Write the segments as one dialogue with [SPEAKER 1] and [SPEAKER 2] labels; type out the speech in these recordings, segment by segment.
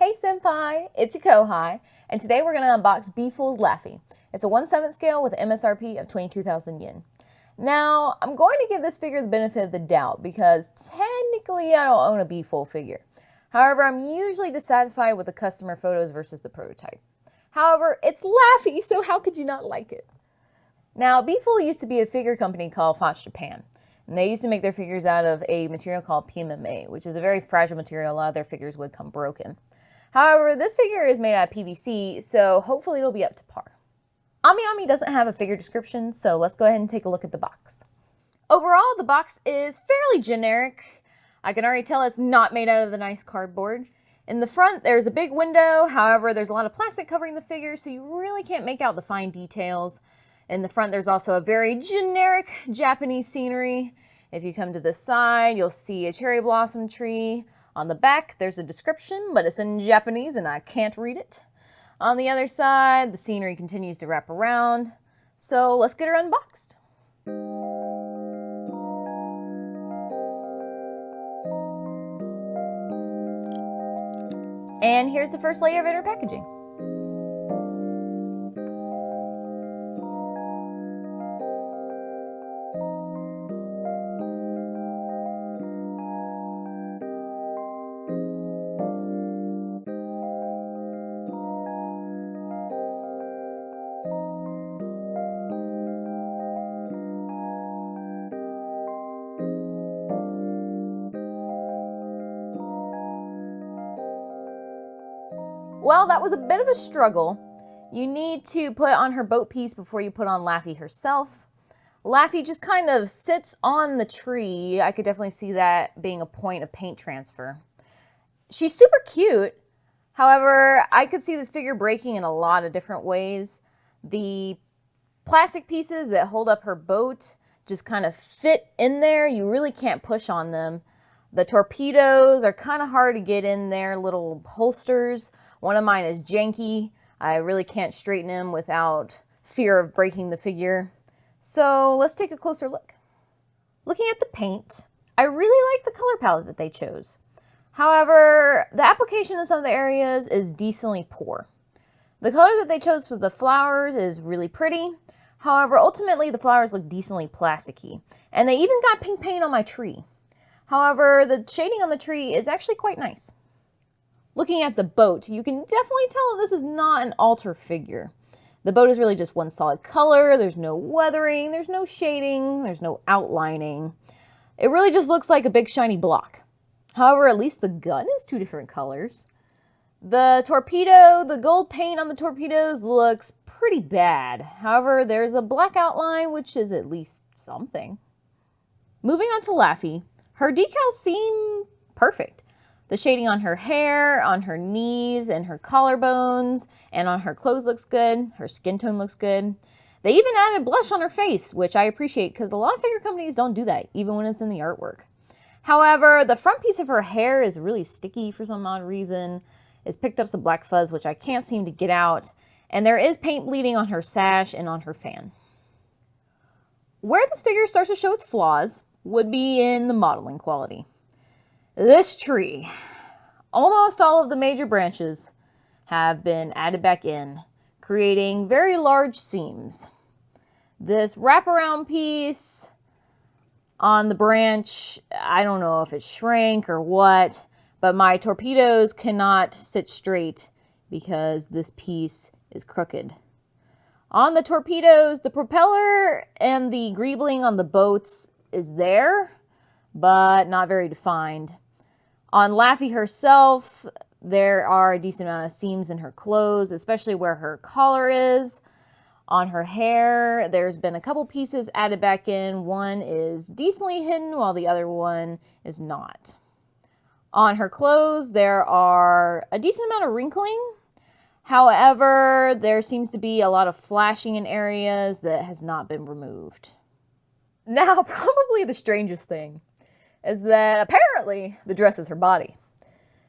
[SPEAKER 1] Hey Senpai, it's your Kohai, and today we're going to unbox B-Full's Laffey. It's a 1/7 scale with an MSRP of 22,000 yen. Now, I'm going to give this figure the benefit of the doubt because technically I don't own a B-Full figure. However, I'm usually dissatisfied with the customer photos versus the prototype. However, it's Laffey, so how could you not like it? Now, B-Full used to be a figure company called Fox Japan. And they used to make their figures out of a material called PMMA, which is a very fragile material. A lot of their figures would come broken. However, this figure is made out of PVC, so hopefully it'll be up to par. Ami doesn't have a figure description, so let's go ahead and take a look at the box. Overall, the box is fairly generic. I can already tell it's not made out of the nice cardboard. In the front, there's a big window. However, there's a lot of plastic covering the figure, so you really can't make out the fine details. In the front, there's also a very generic Japanese scenery. If you come to the side, you'll see a cherry blossom tree. On the back, there's a description, but it's in Japanese and I can't read it. On the other side, the scenery continues to wrap around. So let's get her unboxed. And here's the first layer of inner packaging. Well, that was a bit of a struggle. You need to put on her boat piece before you put on Laffey herself. Laffey just kind of sits on the tree. I could definitely see that being a point of paint transfer. She's super cute. However, I could see this figure breaking in a lot of different ways. The plastic pieces that hold up her boat just kind of fit in there. You really can't push on them. The torpedoes are kind of hard to get in there, little holsters. One of mine is janky. I really can't straighten them without fear of breaking the figure. So let's take a closer look. Looking at the paint, I really like the color palette that they chose. However, the application in some of the areas is decently poor. The color that they chose for the flowers is really pretty. However, ultimately the flowers look decently plasticky. And they even got pink paint on my tree. However, the shading on the tree is actually quite nice. Looking at the boat, you can definitely tell that this is not an alter figure. The boat is really just one solid color. There's no weathering, there's no shading, there's no outlining. It really just looks like a big shiny block. However, at least the gun is two different colors. The torpedo, the gold paint on the torpedoes looks pretty bad. However, there's a black outline, which is at least something. Moving on to Laffey. Her decals seem perfect. The shading on her hair, on her knees, and her collarbones, and on her clothes looks good. Her skin tone looks good. They even added blush on her face, which I appreciate because a lot of figure companies don't do that, even when it's in the artwork. However, the front piece of her hair is really sticky for some odd reason. It's picked up some black fuzz, which I can't seem to get out. And there is paint bleeding on her sash and on her fan. Where this figure starts to show its flaws would be in the modeling quality. This tree, almost all of the major branches have been added back in, creating very large seams. This wraparound piece on the branch, I don't know if it shrank or what, but my torpedoes cannot sit straight because this piece is crooked. On the torpedoes, the propeller and the greebling on the boats is there, but not very defined. On Laffey herself, there are a decent amount of seams in her clothes, especially where her collar is. On her hair, there's been a couple pieces added back in. One is decently hidden, while the other one is not. On her clothes, there are a decent amount of wrinkling. However, there seems to be a lot of flashing in areas that has not been removed. Now, probably the strangest thing is that apparently the dress is her body.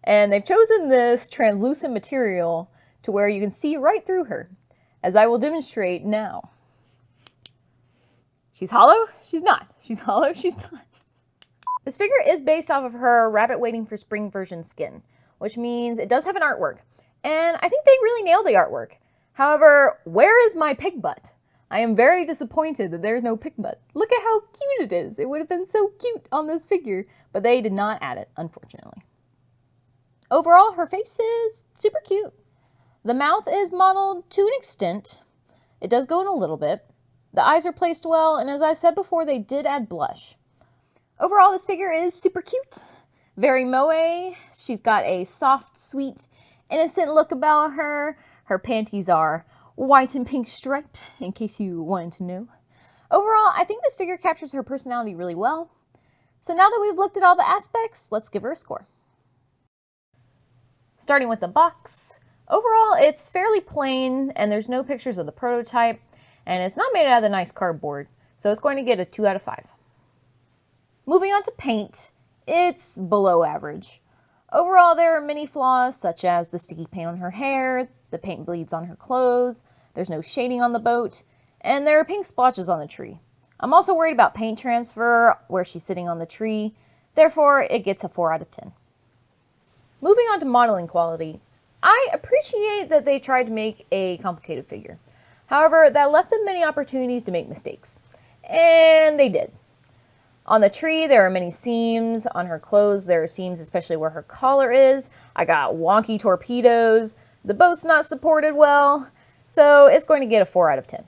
[SPEAKER 1] And they've chosen this translucent material to where you can see right through her, as I will demonstrate now. She's hollow? She's not. She's hollow? She's not. This figure is based off of her Rabbit Waiting for Spring version skin, which means it does have an artwork. And I think they really nailed the artwork. However, where is my pig butt? I am very disappointed that there's no pig butt. Look at how cute it is. It would have been so cute on this figure, but they did not add it, unfortunately. Overall, her face is super cute. The mouth is modeled to an extent. It does go in a little bit. The eyes are placed well, and as I said before, they did add blush. Overall, this figure is super cute. Very moe. She's got a soft, sweet, innocent look about her. Her panties are white and pink striped, in case you wanted to know. Overall, I think this figure captures her personality really well. So now that we've looked at all the aspects, let's give her a score. Starting with the box. Overall, it's fairly plain, and there's no pictures of the prototype, and it's not made out of the nice cardboard, so it's going to get a 2 out of 5. Moving on to paint, it's below average. Overall, there are many flaws, such as the sticky paint on her hair, the paint bleeds on her clothes, there's no shading on the boat, and there are pink splotches on the tree. I'm also worried about paint transfer where she's sitting on the tree, therefore it gets a 4 out of 10. Moving on to modeling quality, I appreciate that they tried to make a complicated figure. However, that left them many opportunities to make mistakes. And they did. On the tree, there are many seams. On her clothes, there are seams, especially where her collar is. I got wonky torpedoes. The boat's not supported well. So it's going to get a 4 out of 10.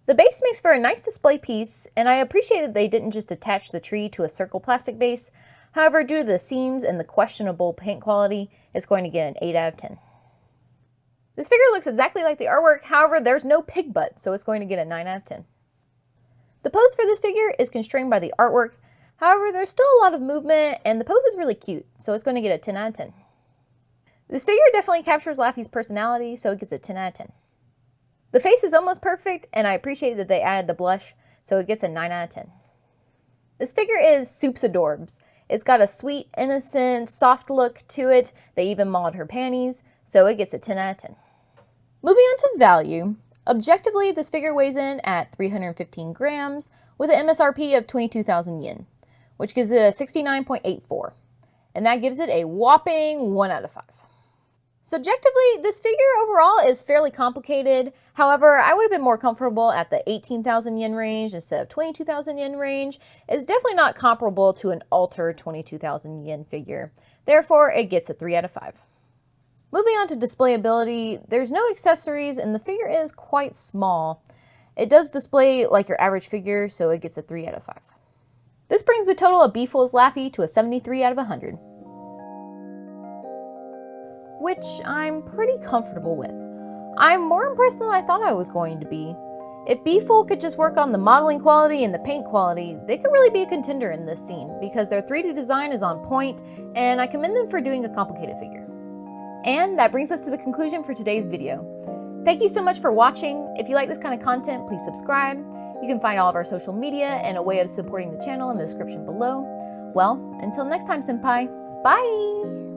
[SPEAKER 1] The base makes for a nice display piece, and I appreciate that they didn't just attach the tree to a circle plastic base. However, due to the seams and the questionable paint quality, it's going to get an 8 out of 10. This figure looks exactly like the artwork, however, there's no pig butt, so it's going to get a 9 out of 10. The pose for this figure is constrained by the artwork, however, there's still a lot of movement, and the pose is really cute, so it's going to get a 10 out of 10. This figure definitely captures Laffey's personality, so it gets a 10 out of 10. The face is almost perfect, and I appreciate that they added the blush, so it gets a 9 out of 10. This figure is soups adorbs. It's got a sweet, innocent, soft look to it. They even modeled her panties, so it gets a 10 out of 10. Moving on to value. Objectively, this figure weighs in at 315 grams with an MSRP of 22,000 yen, which gives it a 69.84, and that gives it a whopping 1 out of 5. Subjectively, this figure overall is fairly complicated. However, I would have been more comfortable at the 18,000 yen range instead of 22,000 yen range. It's definitely not comparable to an altered 22,000 yen figure. Therefore, it gets a 3 out of 5. Moving on to displayability, there's no accessories and the figure is quite small. It does display like your average figure, so it gets a 3 out of 5. This brings the total of B-Full's Laffey to a 73 out of 100. Which I'm pretty comfortable with. I'm more impressed than I thought I was going to be. If B-Full could just work on the modeling quality and the paint quality, they could really be a contender in this scene because their 3D design is on point, and I commend them for doing a complicated figure. And that brings us to the conclusion for today's video. Thank you so much for watching. If you like this kind of content, please subscribe. You can find all of our social media and a way of supporting the channel in the description below. Well, until next time, senpai, bye!